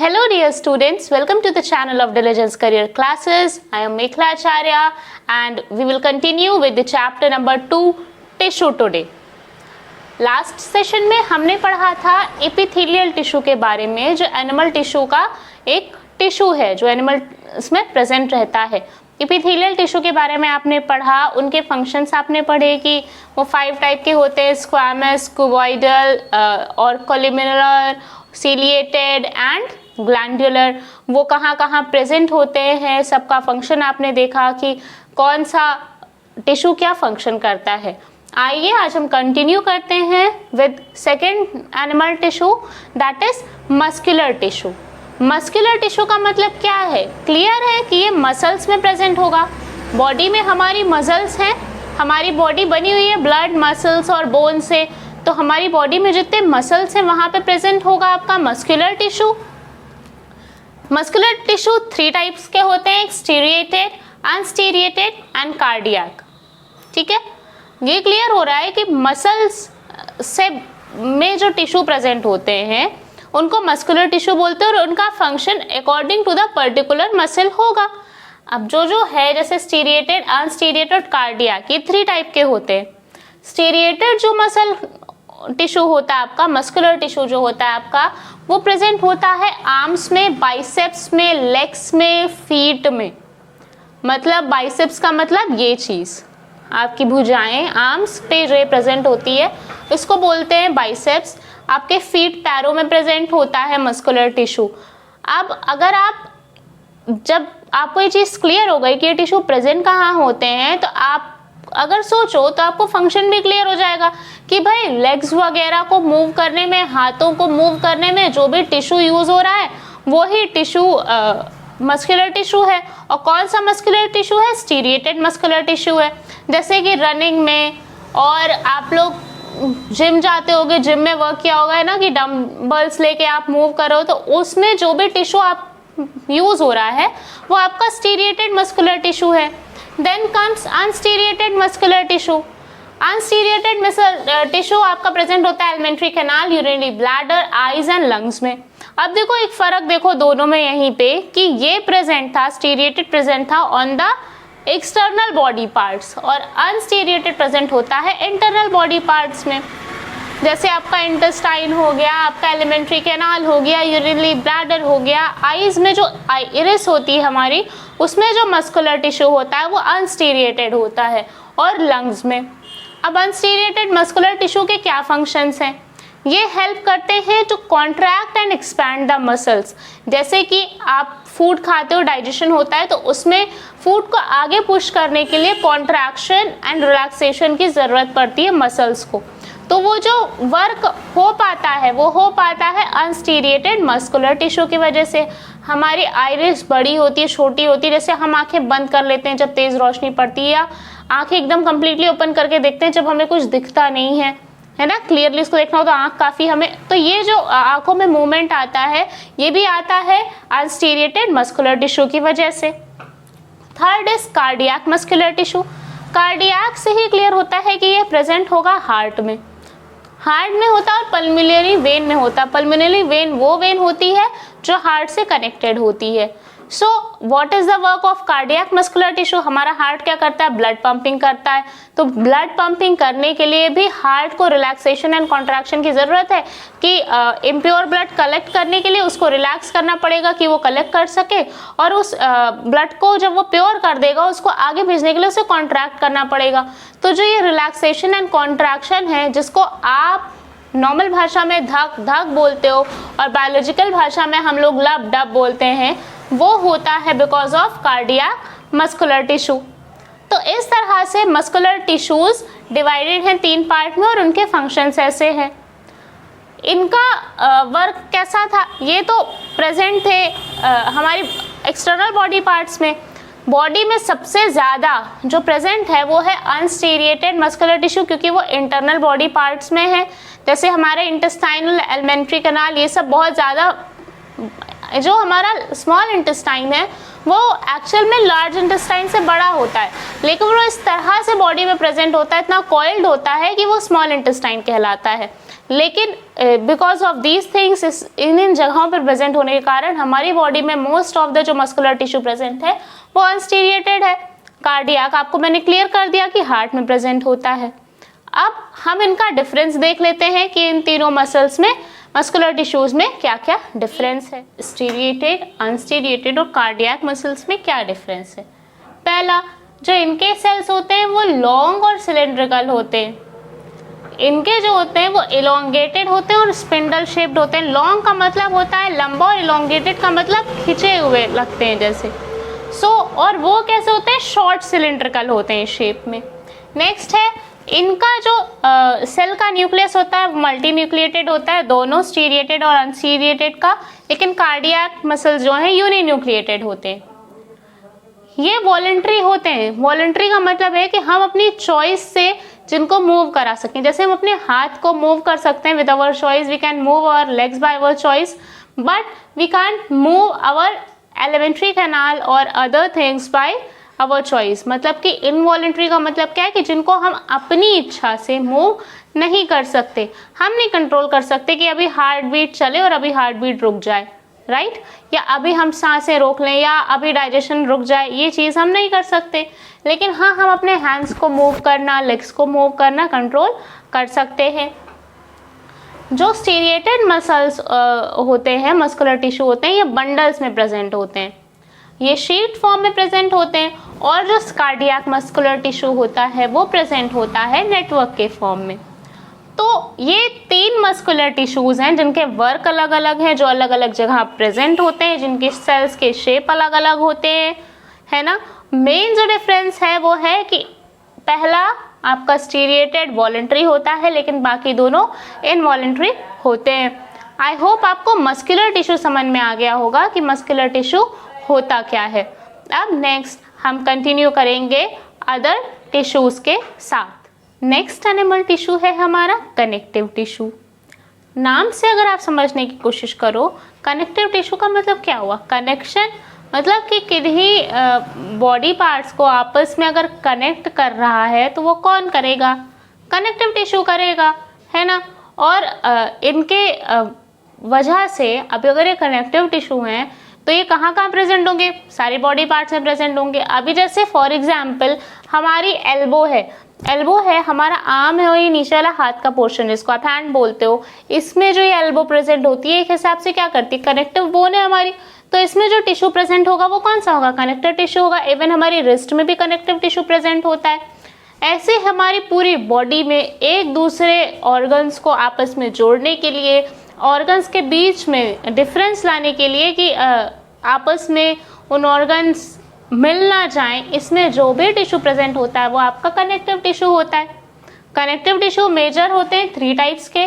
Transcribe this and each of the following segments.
Hello dear students, welcome to the channel of Diligence Career Classes. I am Mekhla Acharya and we will continue with the chapter number 2 tissue today. Last session में हमने पढ़ा था epithelial tissue के बारे में, जो animal tissue का एक टिश्यू है जो एनिमल इसमें प्रेजेंट रहता है। एपिथेलियल टिश्यू के बारे में आपने पढ़ा, उनके फंक्शंस आपने पढ़े कि वो 5 टाइप के होते हैं, स्क्वामस, क्यूबॉइडल और कोलिमिनर, सीलिएटेड एंड ग्लैंडुलर। वो कहाँ कहाँ प्रेजेंट होते हैं, सबका फंक्शन आपने देखा कि कौन सा टिश्यू क्या फंक्शन करता है। आइए आज हम कंटिन्यू करते हैं with second animal tissue, that is muscular tissue. Muscular tissue का मतलब क्या है? क्लियर है कि ये मसल्स में प्रेजेंट होगा। बॉडी में हमारी मसल्स हैं, हमारी बॉडी बनी हुई है ब्लड, मसल्स और बोन से, तो हमारी बॉडी में जितने मसल्स हैं वहाँ पे प्रेजेंट होगा आपका muscular tissue. Muscular tissue 3 types के होते हैं, स्टीरिएटेड, अनस्टीरिएटेड एंड कार्डियक। ठीक है, ये क्लियर हो रहा है कि मसल्स से में जो टिश्यू प्रेजेंट होते हैं उनको मस्कुलर टिश्यू बोलते हैं और उनका function according to the particular muscle होगा। अब जो है जैसे स्टीरिएटेड, अनस्टीरिएटेड, कार्डियक, ये 3 टाइप के होते हैं। स्टीरिएटेड जो मसल टिश्यू होता है आपका, मस्कुलर टिश्यू जो होता है आपका, वो प्रेजेंट होता है आर्म्स में, बाइसेप्स में, लेग्स में, फीट में। मतलब बाइसेप्स का मतलब ये चीज़, आपकी भुजाएं आर्म्स पे जो प्रेजेंट होती है इसको बोलते हैं बाइसेप्स। आपके फीट पैरों में प्रेजेंट होता है मस्कुलर टिश्यू। अब अगर जब आपको ये चीज़ क्लियर हो गई कि ये टिश्यू प्रेजेंट कहाँ होते हैं, तो आप अगर सोचो तो आपको फंक्शन भी क्लियर हो जाएगा कि भाई लेग्स वगैरह को मूव करने में, हाथों को मूव करने में जो भी टिश्यू यूज़ हो रहा है वो ही टिश्यू मस्कुलर टिश्यू है। और कौन सा मस्कुलर टिश्यू है? स्टीरिएटेड मस्कुलर टिश्यू है। जैसे कि रनिंग में, और आप लोग जिम जाते होगे, जिम में वर्क किया होगा ना कि डंबल्स लेके आप मूव करो, तो उसमें जो भी टिश्यू आप यूज़ हो रहा है वो आपका स्टीरिएटेड मस्कुलर टिश्यू है। Then comes unstriated muscular tissue. Unstriated tissue आपका प्रेजेंट होता है alimentary canal, urinary bladder, eyes and lungs में। अब देखो एक फर्क देखो दोनों में यहीं पे कि ये प्रेजेंट था, स्टीरिएटेड प्रेजेंट था on the external body parts और अनस्टीरिएटेड प्रेजेंट होता है इंटरनल बॉडी पार्ट्स में। जैसे आपका इंटेस्टाइन हो गया, आपका एलिमेंट्री कैनाल हो गया, यूरिनरी ब्लैडर हो गया। आईज में जो आइरिस होती है हमारी, उसमें जो मस्कुलर टिश्यू होता है वो अनस्टीरिएटेड होता है। और लंग्स में, अब अनस्टीरिएटेड मस्कुलर टिश्यू के क्या फंक्शंस हैं? ये हेल्प करते हैं to contract and expand the muscles. जैसे कि आप फूड खाते हो, डाइजेशन होता है, तो उसमें फूड को आगे पुश करने के लिए कॉन्ट्रैक्शन एंड रिलैक्सेशन की ज़रूरत पड़ती है मसल्स को। तो वो जो वर्क हो पाता है वो हो पाता है अनस्टीरिएटेड मस्कुलर टिश्यू की वजह से। हमारी आइरिस बड़ी होती है, छोटी होती है, जैसे हम आंखें बंद कर लेते हैं जब तेज़ रोशनी पड़ती है, या आंखें एकदम कम्प्लीटली ओपन करके देखते हैं जब हमें कुछ दिखता नहीं है, है ना, क्लियरली इसको देखना हो तो आंख काफ़ी हमें, तो ये जो आंखों में मूवमेंट आता है ये भी आता है अनस्टीरिएटेड मस्कुलर टिश्यू की वजह से। Third is cardiac muscular tissue. Cardiac से ही क्लियर होता है कि ये प्रेजेंट होगा हार्ट में। हार्ट में होता है और पल्मोनरी वेन में होता है। पल्मोनरी वेन वो वेन होती है जो हार्ट से कनेक्टेड होती है। So what is the work of cardiac muscular tissue? हमारा हार्ट क्या करता है? ब्लड पंपिंग करता है। तो ब्लड पंपिंग करने के लिए भी हार्ट को रिलैक्सेशन एंड कॉन्ट्रैक्शन की ज़रूरत है कि इम्प्योर ब्लड कलेक्ट करने के लिए उसको रिलैक्स करना पड़ेगा कि वो कलेक्ट कर सके, और उस ब्लड को जब वो प्योर कर देगा उसको आगे भेजने के लिए उसे कॉन्ट्रैक्ट करना पड़ेगा। तो जो ये रिलैक्सेशन एंड कॉन्ट्रैक्शन है, जिसको आप नॉर्मल भाषा में धक धक बोलते हो और बायोलॉजिकल भाषा में हम लोग लब डब बोलते हैं, वो होता है because of cardiac muscular tissue. तो इस तरह से मस्कुलर टिश्यूज डिवाइडेड हैं 3 पार्ट में और उनके फंक्शंस ऐसे हैं। इनका वर्क कैसा था? ये तो प्रेजेंट थे हमारी एक्सटर्नल बॉडी पार्ट्स में। बॉडी में सबसे ज़्यादा जो प्रेजेंट है वो है अनस्टीरिएटेड मस्कुलर टिश्यू, क्योंकि वो इंटरनल बॉडी पार्ट्स में है। जैसे हमारे इंटेस्टाइनल, एलिमेंट्री कैनाल, ये सब बहुत ज़्यादा, जो हमारा स्मॉल इंटेस्टाइन है वो एक्चुअल में लार्ज इंटेस्टाइन से बड़ा होता है, लेकिन वो इस तरह से बॉडी में प्रेजेंट होता है, इतना कॉइल्ड होता है कि वो स्मॉल इंटेस्टाइन कहलाता है। लेकिन बिकॉज ऑफ दीज थिंग्स, इन जगहों पर प्रेजेंट होने के कारण हमारी बॉडी में मोस्ट ऑफ द जो मस्कुलर टिश्यू प्रेजेंट है वो अनस्टीरिएटेड है। कार्डियक आपको मैंने क्लियर कर दिया कि हार्ट में प्रेजेंट होता है। अब हम इनका डिफरेंस देख लेते हैं कि इन तीनों मसल्स में, मस्कुलर टिश्यूज में क्या क्या डिफरेंस है। स्टीरिएटेड, अनस्टीरिएटेड और कार्डियक मसल्स में क्या डिफरेंस है। पहला, जो इनके सेल्स होते हैं वो लॉन्ग और सिलेंड्रिकल होते हैं। इनके जो होते हैं वो इलोंगेटेड होते हैं और स्पिंडल शेप्ड होते हैं। लॉन्ग का मतलब होता है लंबा और इलोंगेटेड का मतलब खिंचे हुए लगते हैं जैसे। और वो कैसे होते हैं, शॉर्ट सिलेंड्रिकल होते हैं शेप में। नेक्स्ट है, इनका जो सेल का न्यूक्लियस होता है मल्टी न्यूक्लिएटेड होता है, दोनों स्टीरिएटेड और अनस्टीरिएटेड का। लेकिन कार्डियक मसल्स जो हैं यूनि न्यूक्लिएटेड होते हैं। ये वॉलंटरी होते हैं। वॉलंटरी का मतलब है कि हम अपनी चॉइस से जिनको मूव करा सकें। जैसे हम अपने हाथ को मूव कर सकते हैं with our choice, we can move our legs by our choice, but we can't move our alimentary canal और other things by our choice. मतलब कि इनवॉलंटरी का मतलब क्या है कि जिनको हम अपनी इच्छा से मूव नहीं कर सकते। हम नहीं कंट्रोल कर सकते कि अभी हार्ट बीट चले और अभी हार्ट बीट रुक जाए, राइट, या अभी हम सांसें रोक लें या अभी डाइजेशन रुक जाए, ये चीज़ हम नहीं कर सकते। लेकिन हाँ, हम अपने हैंड्स को मूव करना, लेग्स को मूव करना कंट्रोल कर सकते हैं। जो स्टीरिएटेड मसल्स होते हैं, मस्कुलर टिश्यू होते हैं, ये बंडल्स में प्रेजेंट होते हैं, ये शीट फॉर्म में प्रेजेंट होते हैं। और जो कार्डियक मस्कुलर टिश्यू होता है वो प्रेजेंट होता है नेटवर्क के फॉर्म में। तो ये तीन मस्कुलर टिश्यूज हैं जिनके वर्क अलग अलग हैं, जो अलग अलग जगह प्रेजेंट होते हैं, जिनके सेल्स के शेप अलग अलग होते हैं, है ना। मेन जो डिफरेंस है वो है कि पहला आपका स्टीरिएटेड वॉलंटरी होता है, लेकिन बाकी दोनों इनवॉलंटरी होते हैं। आई होप आपको मस्कुलर टिश्यू समझ में आ गया होगा कि मस्कुलर टिश्यू होता क्या है। अब नेक्स्ट हम कंटिन्यू करेंगे अदर टिश्यूज के साथ। नेक्स्ट एनिमल टिश्यू है हमारा कनेक्टिव टिश्यू। नाम से अगर आप समझने की कोशिश करो, कनेक्टिव टिश्यू का मतलब क्या हुआ, कनेक्शन, मतलब कि किन्हीं बॉडी पार्ट्स को आपस में अगर कनेक्ट कर रहा है तो वो कौन करेगा, कनेक्टिव टिश्यू करेगा, है ना। और इनके वजह से अब अगर ये कनेक्टिव टिश्यू हैं तो ये कहाँ कहाँ प्रेजेंट होंगे, सारी बॉडी पार्ट्स में प्रेजेंट होंगे। अभी जैसे फॉर एग्जाम्पल हमारी एल्बो है, हमारा आर्म है और ये नीचे वाला हाथ का पोर्शन जिसको आप हैंड बोलते हो, इसमें जो ये एल्बो प्रेजेंट होती है एक हिसाब से क्या करती है, कनेक्टिव बोन है हमारी, तो इसमें जो टिश्यू प्रेजेंट होगा वो कौन सा होगा, कनेक्टिव टिश्यू होगा। इवन हमारी रिस्ट में भी कनेक्टिव टिश्यू प्रेजेंट होता है। ऐसे हमारी पूरी बॉडी में एक दूसरे ऑर्गन्स को आपस में जोड़ने के लिए, ऑर्गन्स के बीच में डिफरेंस लाने के लिए कि आपस में उन ऑर्गन्स मिल ना जाएं, इसमें जो भी टिश्यू प्रेजेंट होता है वो आपका कनेक्टिव टिश्यू होता है। कनेक्टिव टिश्यू मेजर होते हैं 3 टाइप्स के,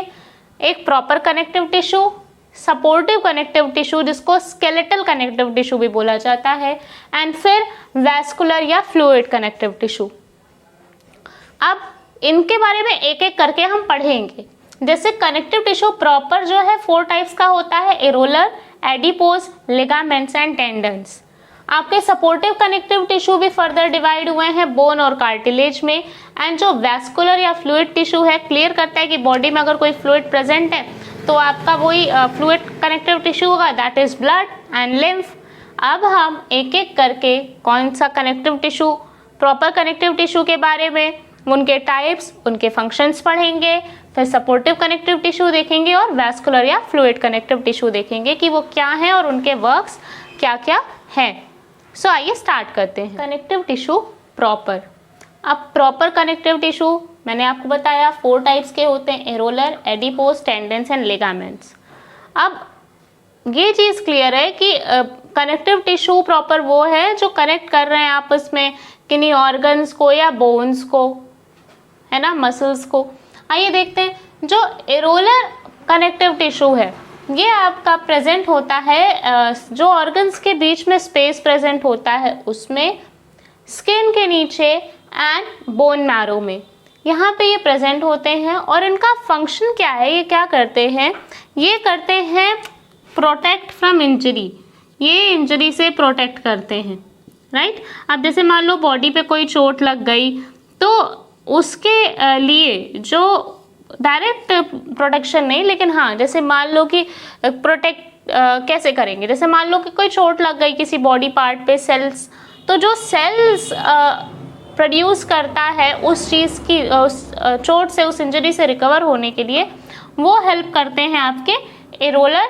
एक proper connective tissue, supportive connective tissue जिसको स्केलेटल कनेक्टिव टिश्यू भी बोला जाता है, एंड फिर वैस्कुलर या फ्लूइड कनेक्टिव टिश्यू। अब इनके बारे में एक एक करके हम पढ़ेंगे। जैसे कनेक्टिव टिश्यू प्रॉपर जो है 4 टाइप्स का होता है, areolar, adipose, ligaments and tendons. आपके सपोर्टिव कनेक्टिव टिश्यू भी फर्दर डिवाइड हुए हैं बोन और कार्टिलेज में। एंड जो वैस्कुलर या फ्लूइड टिश्यू है क्लियर करता है कि बॉडी में अगर कोई फ्लूइड प्रेजेंट है तो आपका वही फ्लूइड कनेक्टिव टिश्यू होगा, that is blood and lymph. अब हम एक एक करके कौन सा connective tissue, proper connective tissue के बारे में, उनके टाइप्स, उनके फंक्शंस पढ़ेंगे, फिर सपोर्टिव कनेक्टिव टिश्यू देखेंगे और वैस्कुलर या फ्लूइड कनेक्टिव टिश्यू देखेंगे कि वो क्या हैं और उनके वर्क्स क्या क्या हैं। सो आइए स्टार्ट करते हैं। Connective tissue proper. अब प्रॉपर कनेक्टिव टिश्यू मैंने आपको बताया 4 टाइप्स के होते हैं, areolar, adipose, tendons and ligaments. अब ये चीज़ क्लियर है कि कनेक्टिव टिश्यू प्रॉपर वो है जो कनेक्ट कर रहे हैं आपस में किन्हीं ऑर्गन्स को या बोन्स को, है ना, मसल्स को। आइए देखते हैं। जो एरोलर कनेक्टिव टिश्यू है ये आपका प्रेजेंट होता है जो ऑर्गन्स के बीच में स्पेस प्रेजेंट होता है उसमें, स्किन के नीचे एंड बोन मैरो में, यहाँ पे ये प्रेजेंट होते हैं। और इनका फंक्शन क्या है, ये क्या करते हैं, ये करते हैं प्रोटेक्ट फ्रॉम इंजरी, ये इंजरी से प्रोटेक्ट करते हैं, राइट। अब जैसे मान लो बॉडी पे कोई चोट लग गई तो उसके लिए जो डायरेक्ट प्रोटेक्शन नहीं, लेकिन हाँ जैसे मान लो कि प्रोटेक्ट कैसे करेंगे, जैसे मान लो कि कोई चोट लग गई किसी बॉडी पार्ट पे, सेल्स, तो जो सेल्स प्रोड्यूस करता है उस चीज़ की, उस चोट से, उस इंजरी से रिकवर होने के लिए, वो हेल्प करते हैं आपके एरोलर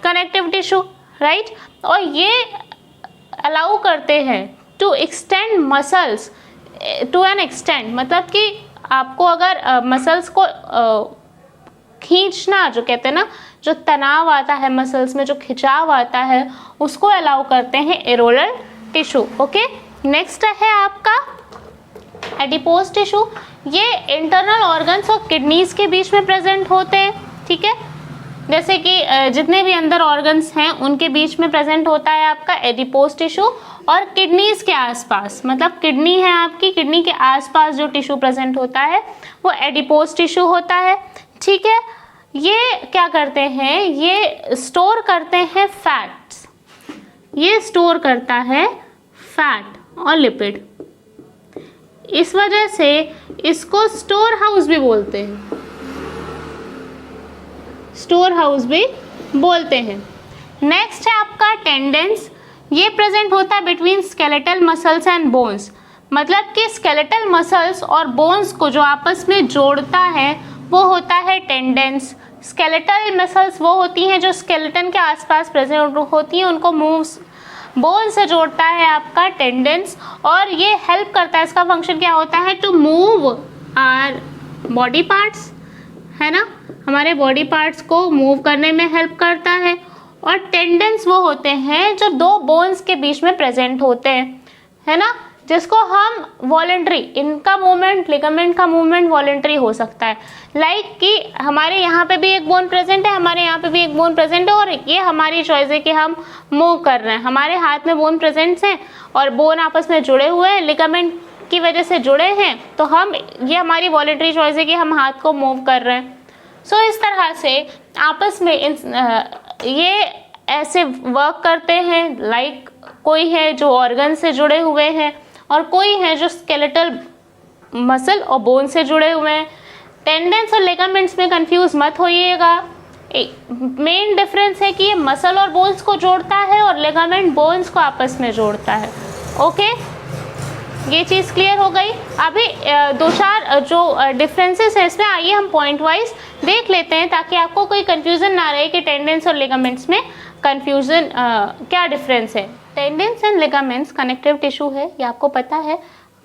कनेक्टिव टिश्यू, राइट। और ये अलाउ करते हैं to extend muscles to an extend, मतलब कि आपको अगर मसल्स को खींचना, जो कहते हैं ना, जो तनाव आता है मसल्स में, जो खिंचाव आता है, उसको अलाउ करते हैं एरोलर टिश्यू। ओके, नेक्स्ट है आपका एडिपोज टिश्यू। ये इंटरनल ऑर्गन्स और किडनीज के बीच में प्रेजेंट होते हैं, ठीक है। जैसे कि जितने भी अंदर ऑर्गन्स हैं उनके बीच में प्रेजेंट होता है आपका एडिपोज टिश्यू, और किडनीज के आसपास, मतलब किडनी है आपकी, किडनी के आसपास जो टिश्यू प्रेजेंट होता है वो एडिपोज टिश्यू होता है, ठीक है। ये क्या करते हैं, ये स्टोर करते हैं फैट्स, ये स्टोर करता है फैट और लिपिड, इस वजह से इसको स्टोर हाउस भी बोलते हैं, स्टोर हाउस भी बोलते हैं। नेक्स्ट है आपका टेंडेंस। ये प्रेजेंट होता है between skeletal muscles and bones, मतलब कि स्केलेटल मसल्स और बोन्स को जो आपस में जोड़ता है वो होता है टेंडेंस। स्केलेटल मसल्स वो होती हैं जो स्केलेटन के आसपास प्रेजेंट होती हैं, उनको मूव्स बोन से जोड़ता है आपका टेंडेंस, और ये हेल्प करता है, इसका फंक्शन क्या होता है, to move our body parts, है ना, हमारे बॉडी पार्ट्स को मूव करने में हेल्प करता है। और टेंडेंस वो होते हैं जो दो बोन्स के बीच में प्रेजेंट होते हैं, है ना, जिसको हम वॉलेंट्री, इनका मूवमेंट, लिगामेंट का मूवमेंट वॉलेंट्री हो सकता है। लाइक कि हमारे यहाँ पे भी एक बोन प्रेजेंट है, हमारे यहाँ पे भी एक बोन प्रेजेंट है, और ये हमारी चॉइस है कि हम मूव कर रहे हैं, हमारे हाथ में बोन प्रेजेंट्स हैं और बोन आपस में जुड़े हुए हैं, लिगामेंट की वजह से जुड़े हैं, तो हम, ये हमारी वॉलेंट्री चॉइस है कि हम हाथ को मूव कर रहे हैं। सो इस तरह से आपस में ये ऐसे वर्क करते हैं। लाइक कोई है जो ऑर्गन से जुड़े हुए हैं और कोई है जो स्केलेटल मसल और बोन से जुड़े हुए हैं। टेंडेंस और लिगामेंट्स में कंफ्यूज मत होइएगा, मेन डिफरेंस है कि ये मसल और बोन्स को जोड़ता है और लिगामेंट बोन्स को आपस में जोड़ता है। ओके, ये चीज़ क्लियर हो गई। अभी दो चार जो डिफरेंसेस है इसमें, आइए हम पॉइंट वाइज देख लेते हैं ताकि आपको कोई कंफ्यूजन ना रहे कि टेंडेंस और लिगामेंट्स में कंफ्यूजन क्या डिफरेंस है। Tendons and ligaments connective tissue है, ये आपको पता है।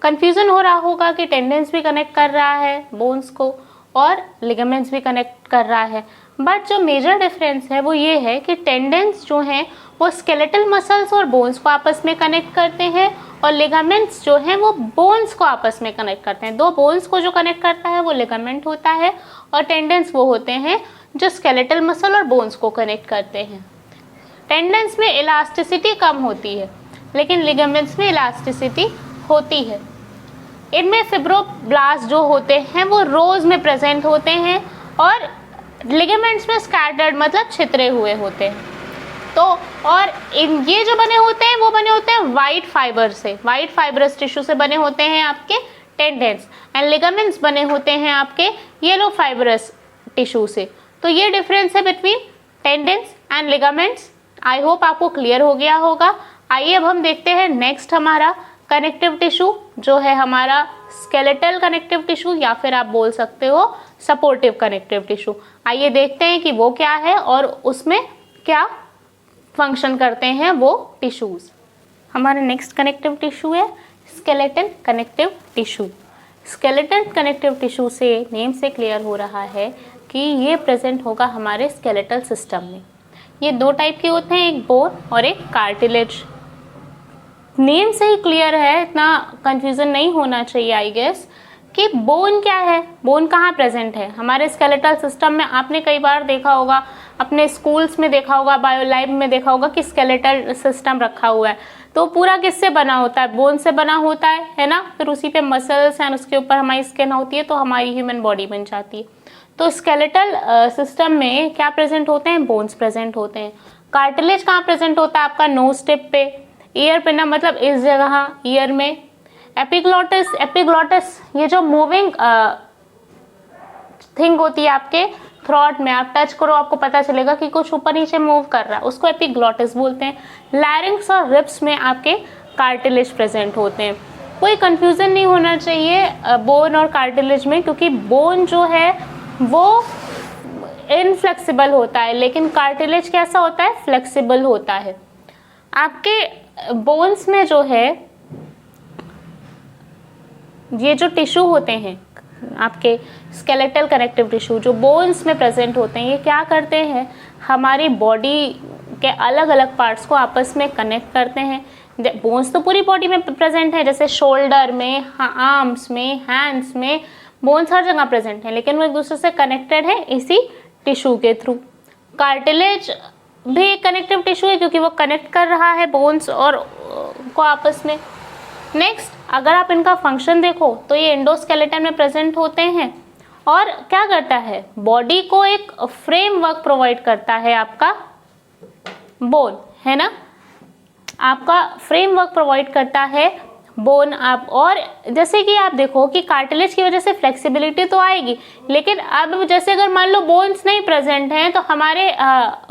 कंफ्यूजन हो रहा होगा कि टेंडेंस भी कनेक्ट कर रहा है बोन्स को और लिगामेंट्स भी कनेक्ट कर रहा है, बट जो मेजर डिफरेंस है वो ये है कि टेंडेंस जो हैं वो स्केलेटल मसल्स और बोन्स को आपस में कनेक्ट करते हैं, और लिगामेंट्स जो हैं वो बोन्स को आपस में कनेक्ट करते हैं। दो बोन्स को जो कनेक्ट करता है वो लिगामेंट होता है, और टेंडेंस वो होते हैं जो स्केलेटल मसल और बोन्स को कनेक्ट करते हैं। टेंडेंस में इलास्टिसिटी कम होती है, लेकिन लिगामेंट्स में इलास्टिसिटी होती है। इनमें फिब्रोब्लास्ट जो होते हैं वो रोज में प्रेजेंट होते हैं, और लिगामेंट्स में स्कैटर्ड, मतलब छितरे हुए होते हैं। तो और ये जो बने होते हैं वो बने होते हैं वाइट फाइबर से, वाइट फाइबरस टिश्यू से बने होते हैं आपके टेंडेंस, एंड लिगामेंट्स बने होते हैं आपके येलो फाइबरस टिश्यू से। तो ये डिफरेंस है between tendons and ligaments. I hope आपको क्लियर हो गया होगा। आइए अब हम देखते हैं नेक्स्ट हमारा कनेक्टिव टिश्यू, जो है हमारा स्केलेटल कनेक्टिव टिश्यू, या फिर आप बोल सकते हो सपोर्टिव कनेक्टिव टिश्यू। आइए देखते हैं कि वो क्या है और उसमें क्या फंक्शन करते हैं वो टिश्यूज। हमारा नेक्स्ट कनेक्टिव टिश्यू है skeletal connective tissue. Skeletal connective tissue से नेम से क्लियर हो रहा है कि ये प्रेजेंट होगा हमारे स्केलेटल सिस्टम में। ये दो टाइप के होते हैं, एक बोन और एक कार्टिलेज। नेम से ही क्लियर है, इतना कंफ्यूजन नहीं होना चाहिए आई गेस, कि बोन क्या है, बोन कहाँ प्रेजेंट है हमारे स्केलेटल सिस्टम में। आपने कई बार देखा होगा, अपने स्कूल्स में देखा होगा, बायोलैब में देखा होगा कि स्केलेटल सिस्टम रखा हुआ है, तो पूरा किससे बना होता है, बोन से बना होता है ना। फिर उसी पे मसल्स हैं, उसके ऊपर हमारी स्किन होती है, तो हमारी ह्यूमन बॉडी बन जाती है। तो स्केलेटल सिस्टम में क्या प्रेजेंट होते हैं, बोन्स प्रेजेंट होते हैं। कार्टिलेज कहाँ प्रेजेंट होता है आपका, नोज टिप पे, ईयर पे ना, मतलब इस जगह ईयर में। एपिग्लॉटिस, एपिग्लॉटिस ये जो मूविंग थिंग होती है आपके थ्रोट में, आप टच करो आपको पता चलेगा कि कुछ ऊपर नीचे मूव कर रहा है, उसको एपिग्लॉटिस बोलते हैं। लैरिंक्स और रिब्स में आपके कार्टिलेज प्रेजेंट होते हैं। कोई कंफ्यूजन नहीं होना चाहिए बोन और कार्टिलेज में, क्योंकि बोन जो है वो इनफ्लेक्सिबल होता है, लेकिन कार्टिलेज कैसा होता है, फ्लेक्सिबल होता है। आपके बोन्स में जो है ये जो टिश्यू होते हैं आपके स्केलेटल कनेक्टिव टिश्यू जो बोन्स में प्रेजेंट होते हैं, ये क्या करते हैं, हमारी बॉडी के अलग अलग पार्ट्स को आपस में कनेक्ट करते हैं। बोन्स तो पूरी बॉडी में प्रेजेंट है, जैसे शोल्डर में, आर्म्स में, हैंड्स में, बोन्स हर जगह प्रेजेंट है, लेकिन वो एक दूसरे से कनेक्टेड है इसी टिश्यू के थ्रू। कार्टिलेज भी एक कनेक्टिव टिश्यू है क्योंकि वो कनेक्ट कर रहा है बोन्स और को आपस में। नेक्स्ट, अगर आप इनका फंक्शन देखो तो ये एंडोस्केलेटन में प्रेजेंट होते हैं और क्या करता है, बॉडी को एक फ्रेमवर्क प्रोवाइड करता है आपका बोन, है ना, आपका फ्रेमवर्क प्रोवाइड करता है बोन। आप और जैसे कि आप देखो कि कार्टिलेज की वजह से फ्लेक्सिबिलिटी तो आएगी, लेकिन अब जैसे अगर मान लो बोन्स नहीं प्रेजेंट हैं तो हमारे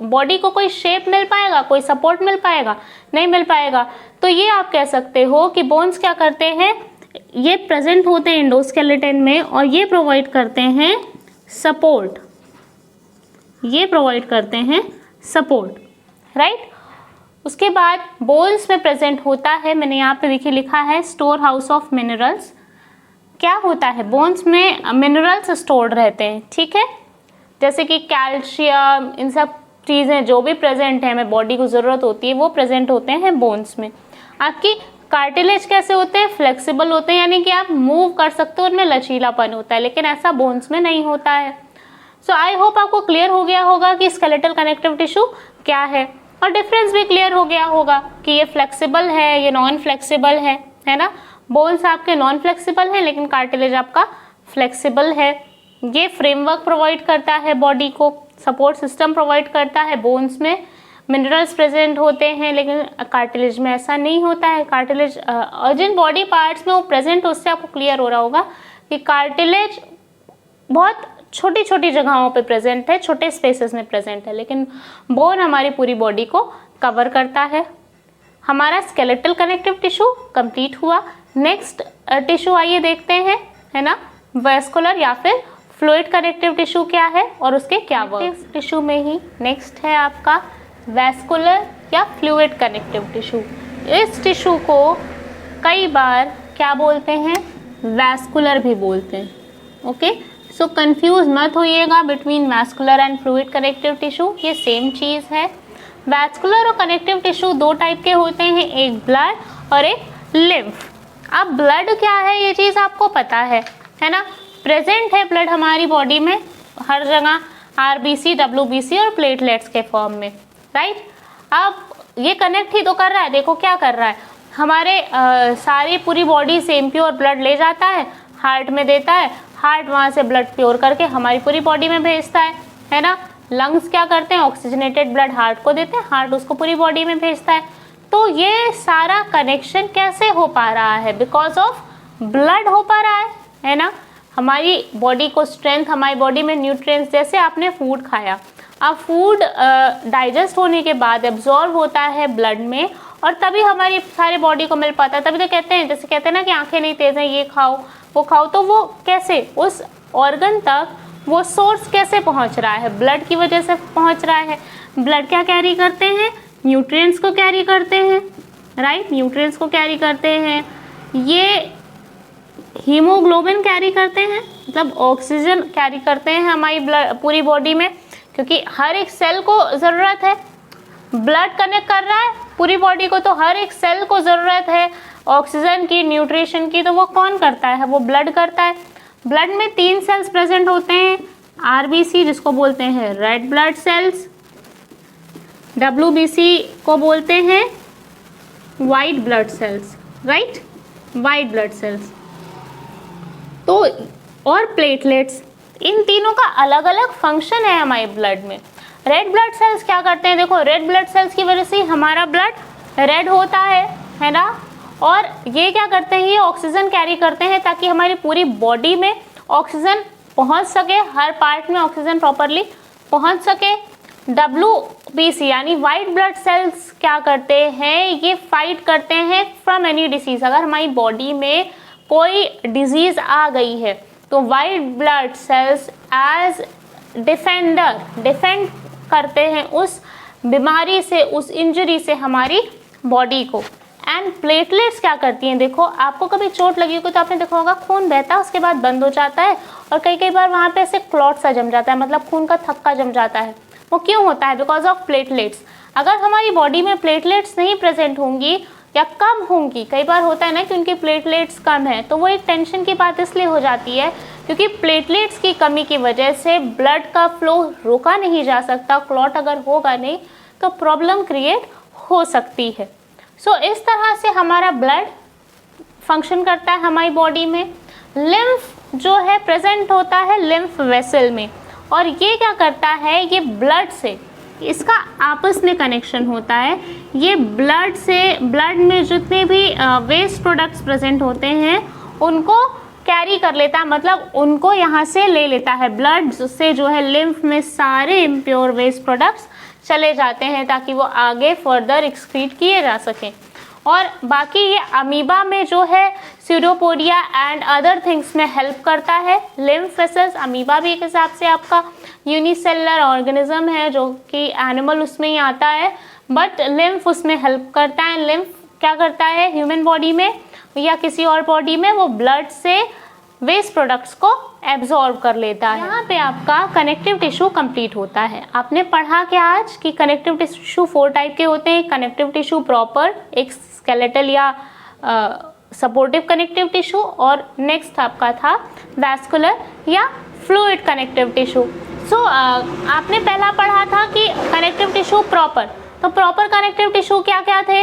बॉडी को कोई शेप मिल पाएगा, कोई सपोर्ट मिल पाएगा, नहीं मिल पाएगा। तो ये आप कह सकते हो कि बोन्स क्या करते हैं, ये प्रेजेंट होते हैं एंडोस्केलेटन में और ये प्रोवाइड करते हैं सपोर्ट, ये प्रोवाइड करते हैं सपोर्ट, राइट। उसके बाद बोन्स में प्रेजेंट होता है, मैंने यहाँ पे देखिए लिखा है स्टोर हाउस ऑफ मिनरल्स। क्या होता है, बोन्स में मिनरल्स स्टोर्ड रहते हैं, ठीक है, जैसे कि कैल्शियम, इन सब चीज़ें जो भी प्रेजेंट है हमें बॉडी को ज़रूरत होती है वो प्रेजेंट होते हैं बोन्स में। आपकी कार्टिलेज कैसे होते हैं, फ्लेक्सिबल होते हैं, यानी कि आप मूव कर सकते हो, उनमें लचीलापन होता है, लेकिन ऐसा बोन्स में नहीं होता है। सो आई होप आपको क्लियर हो गया होगा कि स्केलेटल कनेक्टिव टिश्यू क्या है, और डिफरेंस भी क्लियर हो गया होगा कि ये फ्लेक्सिबल है, ये नॉन फ्लेक्सिबल है ना। बोन्स आपके नॉन फ्लेक्सिबल हैं लेकिन कार्टिलेज आपका फ्लेक्सिबल है। ये फ्रेमवर्क प्रोवाइड करता है बॉडी को, सपोर्ट सिस्टम प्रोवाइड करता है। बोन्स में मिनरल्स प्रेजेंट होते हैं लेकिन कार्टिलेज में ऐसा नहीं होता है। कार्टिलेज और जिन बॉडी पार्ट्स में वो प्रेजेंट हो उससे आपको क्लियर हो रहा होगा कि कार्टिलेज बहुत छोटी छोटी जगहों पे प्रेजेंट है, छोटे स्पेसेस में प्रेजेंट है, लेकिन बोन हमारी पूरी बॉडी को कवर करता है। हमारा स्केलेटल कनेक्टिव टिश्यू कंप्लीट हुआ। नेक्स्ट टिश्यू आइए देखते हैं, है ना, वैस्कुलर या फिर फ्लूइड कनेक्टिव टिश्यू क्या है और उसके क्या वर्क। टिश्यू में ही नेक्स्ट है आपका वैस्कुलर या फ्लूइड कनेक्टिव टिश्यू। इस टिश्यू को कई बार क्या बोलते हैं, वैस्कुलर भी बोलते हैं। ओके, सो कंफ्यूज मत होइएगा between vascular and fluid connective tissue, ये सेम चीज़ है। वैस्कुलर और कनेक्टिव टिश्यू दो टाइप के होते हैं, एक ब्लड और एक लिम्फ। अब ब्लड क्या है ये चीज़ आपको पता है ना, प्रेजेंट है ब्लड हमारी बॉडी में हर जगह, आरबीसी, डब्ल्यूबीसी और प्लेटलेट्स के फॉर्म में, राइट। अब ये कनेक्ट ही तो कर रहा है, देखो क्या कर रहा है, हमारे सारी पूरी बॉडी से इम्प्योर ब्लड ले जाता है, हार्ट में देता है, हार्ट वहाँ से ब्लड प्योर करके हमारी पूरी बॉडी में भेजता है ना। लंग्स क्या करते हैं, ऑक्सीजनेटेड ब्लड हार्ट को देते हैं, हार्ट उसको पूरी बॉडी में भेजता है। तो ये सारा कनेक्शन कैसे हो पा रहा है, बिकॉज ऑफ ब्लड हो पा रहा है ना। हमारी बॉडी को स्ट्रेंथ, हमारी बॉडी में न्यूट्रिएंट्स, जैसे आपने फूड खाया, अब फूड डाइजेस्ट होने के बाद एब्जॉर्ब होता है ब्लड में और तभी हमारी सारी बॉडी को मिल पाता है। तभी तो कहते हैं, जैसे कहते हैं ना कि आंखें नहीं तेज हैं, ये खाओ वो खाओ, तो वो कैसे उस ऑर्गन तक वो सोर्स कैसे पहुंच रहा है, ब्लड की वजह से पहुंच रहा है। ब्लड क्या कैरी करते हैं, न्यूट्रिएंट्स को कैरी करते हैं, राइट, न्यूट्रिएंट्स को कैरी करते हैं। ये हीमोग्लोबिन कैरी करते हैं, मतलब ऑक्सीजन कैरी करते हैं हमारी पूरी बॉडी में, क्योंकि हर एक सेल को ज़रूरत है। ब्लड कनेक्ट कर रहा है पूरी बॉडी को, तो हर एक सेल को ज़रूरत है ऑक्सीजन की, न्यूट्रिशन की, तो वो कौन करता है, वो ब्लड करता है। ब्लड में 3 सेल्स प्रेजेंट होते हैं, आरबीसी जिसको बोलते हैं रेड ब्लड सेल्स, डब्ल्यूबीसी को बोलते हैं white blood sales, right, white blood sales. तो और प्लेटलेट्स, इन तीनों का अलग अलग फंक्शन है हमारे ब्लड में। रेड ब्लड सेल्स क्या करते हैं, देखो रेड ब्लड सेल्स की वजह से हमारा ब्लड रेड होता है ना, और ये क्या करते हैं, ये ऑक्सीजन कैरी करते हैं ताकि हमारी पूरी बॉडी में ऑक्सीजन पहुंच सके, हर पार्ट में ऑक्सीजन प्रॉपरली पहुंच सके। WBC यानी वाइट ब्लड सेल्स क्या करते हैं, ये फाइट करते हैं फ्रॉम एनी डिसीज। अगर हमारी बॉडी में कोई डिजीज आ गई है तो white blood cells as defender defend करते हैं उस बीमारी से, उस इंजरी से हमारी बॉडी को। एंड प्लेटलेट्स क्या करती हैं, देखो आपको कभी चोट लगी होगी तो आपने देखा होगा खून बहता है, उसके बाद बंद हो जाता है और कई बार वहाँ पे ऐसे क्लॉट सा जम जाता है, मतलब खून का थक्का जम जाता है। वो क्यों होता है? Because of platelets. अगर हमारी बॉडी में प्लेटलेट्स नहीं प्रेजेंट होंगी या कम होंगी, कई बार होता है ना कि उनकी प्लेटलेट्स कम है, तो वो एक टेंशन की बात इसलिए हो जाती है क्योंकि प्लेटलेट्स की कमी की वजह से ब्लड का फ्लो रोका नहीं जा सकता। क्लॉट अगर होगा नहीं तो प्रॉब्लम क्रिएट हो सकती है। सो इस तरह से हमारा ब्लड फंक्शन करता है हमारी बॉडी में। लिम्फ जो है प्रेजेंट होता है लिम्फ वेसल में, और ये क्या करता है, ये ब्लड से, इसका आपस में कनेक्शन होता है। ये ब्लड से, ब्लड में जितने भी वेस्ट प्रोडक्ट्स प्रेजेंट होते हैं उनको कैरी कर लेता है, मतलब उनको यहाँ से ले लेता है। ब्लड से जो है लिम्फ में सारे इम्प्योर वेस्ट प्रोडक्ट्स चले जाते हैं ताकि वो आगे फर्दर एक्सक्रीट किए जा सकें। और बाकी ये अमीबा में जो है स्यूडोपोडिया एंड अदर थिंग्स में हेल्प करता है। लिम्फ वेसल्स, अमीबा भी एक हिसाब से आपका यूनिसेलुलर ऑर्गेनिज्म है जो कि एनिमल उसमें ही आता है, बट लिम्फ उसमें हेल्प करता है। लिम्फ क्या करता है ह्यूमन बॉडी में या किसी और बॉडी में, वो ब्लड से वेस्ट प्रोडक्ट्स को एब्जॉर्ब कर लेता है। यहाँ पे आपका कनेक्टिव टिश्यू कंप्लीट होता है। आपने पढ़ा क्या आज कि कनेक्टिव टिश्यू 4 टाइप के होते हैं। कनेक्टिव टिश्यू प्रॉपर, एक स्केलेटल या सपोर्टिव कनेक्टिव टिश्यू, और नेक्स्ट आपका था वैस्कुलर या फ्लूइड कनेक्टिव टिश्यू। सो आपने पहला पढ़ा था कि कनेक्टिव टिश्यू प्रॉपर, तो प्रॉपर कनेक्टिव टिश्यू क्या क्या थे?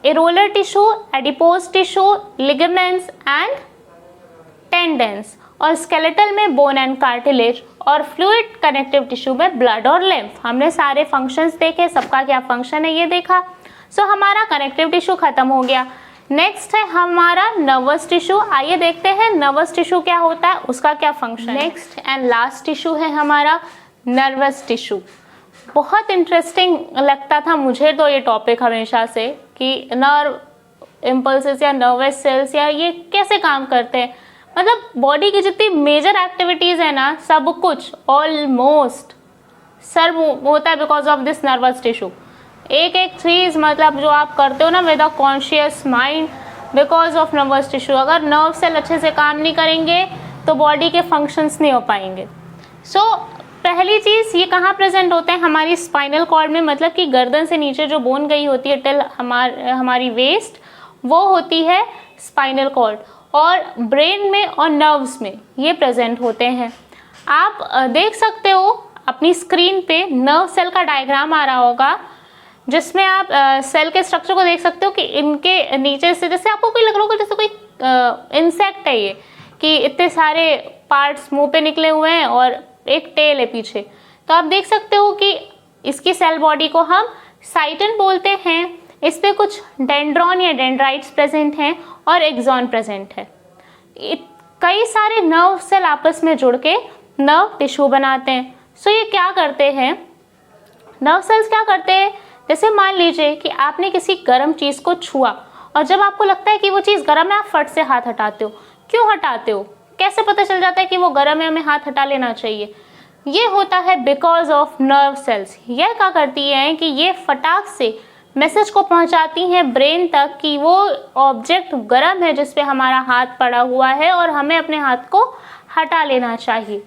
Areolar tissue, adipose tissue, ligaments and tendons, और स्केलेटल में बोन एंड कार्टिलेज, और फ्लूइड कनेक्टिव टिश्यू में ब्लड और लिम्फ। हमने सारे फंक्शंस देखे, सबका क्या फंक्शन है ये देखा। सो हमारा कनेक्टिव टिश्यू खत्म हो गया। नेक्स्ट है हमारा नर्वस टिश्यू। आइए देखते हैं नर्वस टिश्यू क्या होता है, उसका क्या function. Next and last tissue है हमारा नर्वस टिश्यू। बहुत इंटरेस्टिंग लगता था मुझे तो ये टॉपिक हमेशा से कि नर्व इम्पल्सेस या नर्वस सेल्स या ये कैसे काम करते हैं। मतलब बॉडी की जितनी मेजर एक्टिविटीज़ है ना, सब कुछ ऑलमोस्ट सर्व होता है because of this nervous tissue. एक एक चीज़ मतलब जो आप करते हो ना with a conscious mind, because of nervous tissue. अगर नर्व सेल अच्छे से काम नहीं करेंगे तो बॉडी के फंक्शंस नहीं हो पाएंगे। सो पहली चीज़, ये कहाँ प्रेजेंट होते हैं? हमारी स्पाइनल कॉर्ड में, मतलब कि गर्दन से नीचे जो बोन गई होती है टिल हमारी वेस्ट, वो होती है स्पाइनल कॉर्ड। और ब्रेन में और नर्व्स में ये प्रेजेंट होते हैं। आप देख सकते हो अपनी स्क्रीन पे नर्व सेल का डायग्राम आ रहा होगा, जिसमें आप सेल के स्ट्रक्चर को देख सकते हो कि इनके नीचे से, जैसे आपको कोई लग रहा होगा जैसे कोई इंसेक्ट है ये, कि इतने सारे पार्ट्स मुंह पे निकले हुए हैं और एक टेल है पीछे। तो आप देख सकते हो कि इसकी सेल बॉडी को हम साइटन बोलते हैं। इस पे कुछ डेंड्रॉन या डेंड्राइट्स प्रेजेंट हैं और एक्सॉन प्रेजेंट है। कई सारे नर्व सेल आपस में जुड़ के नर्व टिश्यू बनाते हैं। सो ये क्या करते हैं, नर्व सेल्स क्या करते हैं, जैसे मान लीजिए कि आपने किसी गर्म चीज़ को छुआ और जब आपको लगता है कि वो चीज़ गर्म है, आप फट से हाथ हटाते हो। क्यों हटाते हो? कैसे पता चल जाता है कि वो गर्म है, हमें हाथ हटा लेना चाहिए? ये होता है बिकॉज ऑफ नर्व सेल्स। यह क्या करती हैं कि ये फटाक से मैसेज को पहुंचाती हैं ब्रेन तक कि वो ऑब्जेक्ट गर्म है जिस पे हमारा हाथ पड़ा हुआ है और हमें अपने हाथ को हटा लेना चाहिए।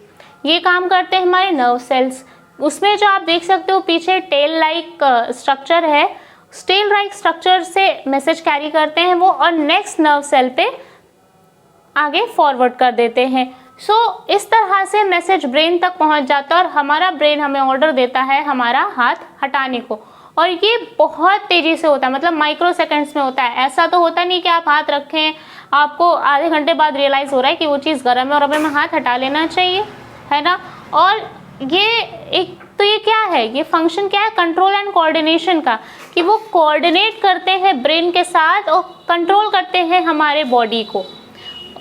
ये काम करते हैं हमारे नर्व सेल्स। उसमें जो आप देख सकते हो पीछे टेल लाइक स्ट्रक्चर है, टेल लाइक स्ट्रक्चर से मैसेज कैरी करते हैं वो और नेक्स्ट नर्व सेल पे आगे फॉरवर्ड कर देते हैं। सो इस तरह से मैसेज ब्रेन तक पहुंच जाता है और हमारा ब्रेन हमें ऑर्डर देता है हमारा हाथ हटाने को। और ये बहुत तेज़ी से होता है, मतलब माइक्रो सेकंड्स में होता है। ऐसा तो होता नहीं कि आप हाथ रखें, आपको आधे घंटे बाद रियलाइज़ हो रहा है कि वो चीज़ गर्म है और हमें हाथ हटा लेना चाहिए, है ना। और ये एक तो ये क्या है, ये फंक्शन क्या है, कंट्रोल एंड कोऑर्डिनेशन का, कि वो कोऑर्डिनेट करते हैं ब्रेन के साथ और कंट्रोल करते हैं हमारे बॉडी को।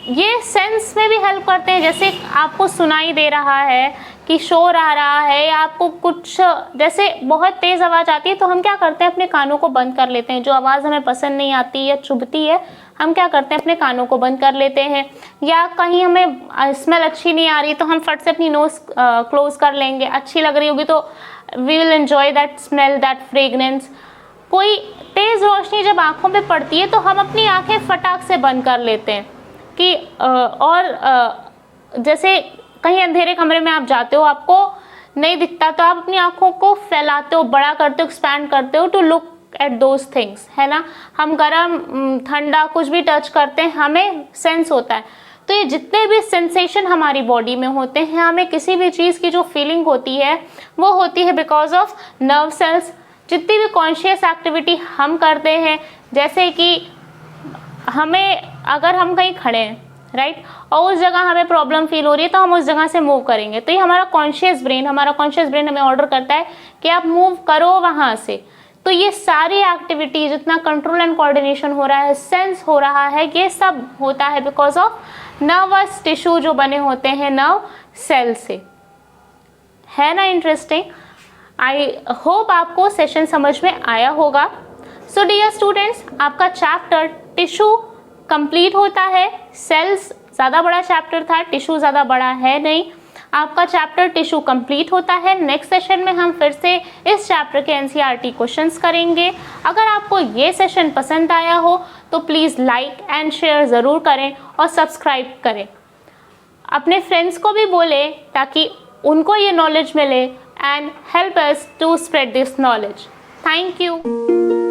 ये सेंस में भी हेल्प करते हैं, जैसे आपको सुनाई दे रहा है कि शोर आ रहा है, या आपको कुछ जैसे बहुत तेज़ आवाज़ आती है तो हम क्या करते हैं, अपने कानों को बंद कर लेते हैं। जो आवाज़ हमें पसंद नहीं आती या चुभती है, हम क्या करते हैं, अपने कानों को बंद कर लेते हैं। या कहीं हमें स्मेल अच्छी नहीं आ रही तो हम फट से अपनी नोज़ क्लोज कर लेंगे, अच्छी लग रही होगी तो we will enjoy that smell, that fragrance. कोई तेज़ रोशनी जब आँखों पे पड़ती है तो हम अपनी आँखें फटाक से बंद कर लेते हैं कि जैसे कहीं अंधेरे कमरे में आप जाते हो, आपको नहीं दिखता तो आप अपनी आँखों को फैलाते हो, बड़ा करते हो, एक्सपैंड करते हो to look at those things, है ना। हम गर्म ठंडा कुछ भी टच करते हैं, हमें सेंस होता है। तो ये जितने भी सेंसेशन हमारी बॉडी में होते हैं, हमें किसी भी चीज़ की जो फीलिंग होती है वो होती है बिकॉज ऑफ नर्व सेल्स। जितनी भी कॉन्शियस एक्टिविटी हम करते हैं, जैसे कि हमें अगर हम कहीं खड़े हैं राइट, और उस जगह हमें प्रॉब्लम फील हो रही है तो हम उस जगह से मूव करेंगे, तो ये हमारा कॉन्शियस ब्रेन हमें ऑर्डर करता है कि आप मूव करो वहाँ से। तो ये सारी एक्टिविटी, जितना कंट्रोल एंड कोऑर्डिनेशन हो रहा है, सेंस हो रहा है, ये सब होता है बिकॉज ऑफ नर्वस टिश्यू जो बने होते हैं नर्व सेल से। है ना इंटरेस्टिंग। आई होप आपको सेशन समझ में आया होगा। सो डियर स्टूडेंट्स, आपका चैप्टर टिश्यू कंप्लीट होता है। सेल्स ज़्यादा बड़ा चैप्टर था, टिश्यू ज़्यादा बड़ा है नहीं। आपका चैप्टर टिश्यू कंप्लीट होता है। नेक्स्ट सेशन में हम फिर से इस चैप्टर के एनसीईआरटी क्वेश्चंस करेंगे। अगर आपको ये सेशन पसंद आया हो तो प्लीज़ लाइक एंड शेयर ज़रूर करें और सब्सक्राइब करें। अपने फ्रेंड्स को भी बोलें ताकि उनको ये नॉलेज मिले and help us to spread this knowledge. Thank you.